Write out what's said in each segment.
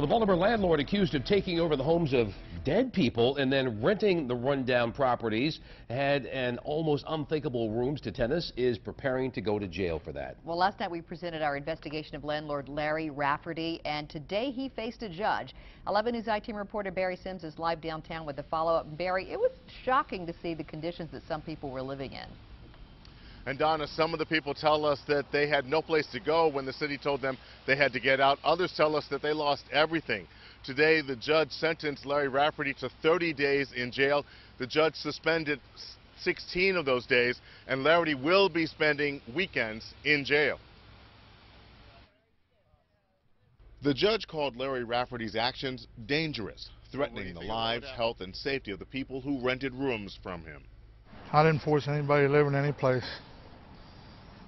The Baltimore landlord accused of taking over the homes of dead people and then renting the rundown properties had an almost unthinkable rooms to tenants is preparing to go to jail for that. Well, last night we presented our investigation of landlord Larry Rafferty, and today he faced a judge. 11 News I-Team reporter Barry Sims is live downtown with the follow-up. Barry, it was shocking to see the conditions that some people were living in. And Donna, some of the people tell us that they had no place to go when the city told them they had to get out. Others tell us that they lost everything. Today, the judge sentenced Larry Rafferty to 30 days in jail. The judge suspended 16 of those days, and Larry will be spending weekends in jail. The judge called Larry Rafferty's actions dangerous, threatening the lives, health, and safety of the people who rented rooms from him. I didn't force anybody to live in any place.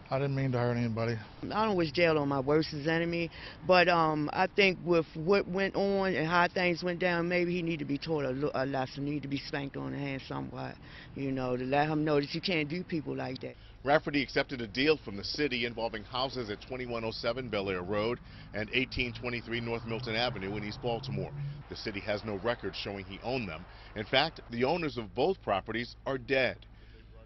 I didn't mean to hurt anybody. I don't wish jail on my worst enemy, but I think with what went on and how things went down, maybe he need to be taught a lesson, need to be spanked on the hand somewhat, you know, to let him know that you can't do people like that. Rafferty accepted a deal from the city involving houses at 2107 Bel Air Road and 1823 North Milton Avenue in East Baltimore. The city has no record showing he owned them. In fact, the owners of both properties are dead.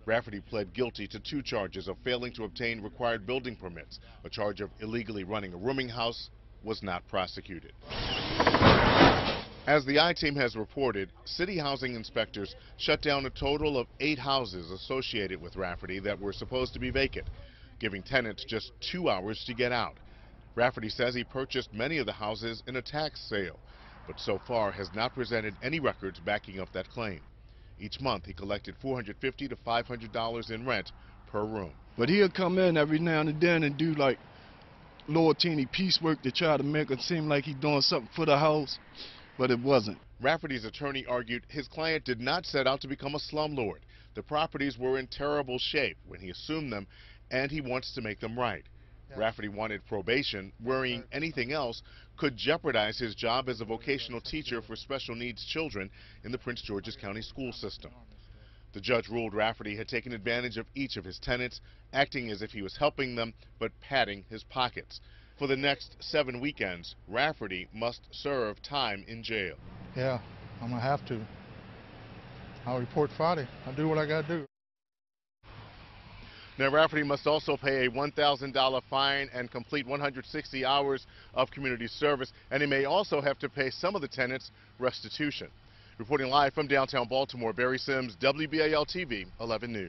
Rafferty pled guilty to 2 charges of failing to obtain required building permits. A charge of illegally running a rooming house was not prosecuted. As the I-Team has reported, city housing inspectors shut down a total of 8 houses associated with Rafferty that were supposed to be vacant, giving tenants just 2 hours to get out. Rafferty says he purchased many of the houses in a tax sale, but so far has not presented any records backing up that claim. Each month, he collected $450 to $500 in rent per room. But he'll come in every now and then and do like little teeny piecework to try to make it seem like he's doing something for the house, but it wasn't. Rafferty's attorney argued his client did not set out to become a slumlord. The properties were in terrible shape when he assumed them, and he wants to make them right. Rafferty wanted probation, worrying anything else could jeopardize his job as a vocational teacher for special needs children in the Prince George's County school system. The judge ruled Rafferty had taken advantage of each of his tenants, acting as if he was helping them, but padding his pockets. For the next 7 weekends, Rafferty must serve time in jail. Yeah, I'm going to have to. I'll report Friday. I'll do what I got to do. Now, Rafferty must also pay a $1,000 fine and complete 160 hours of community service, and he may also have to pay some of the tenants restitution. Reporting live from downtown Baltimore, Barry Sims, WBAL-TV 11 News.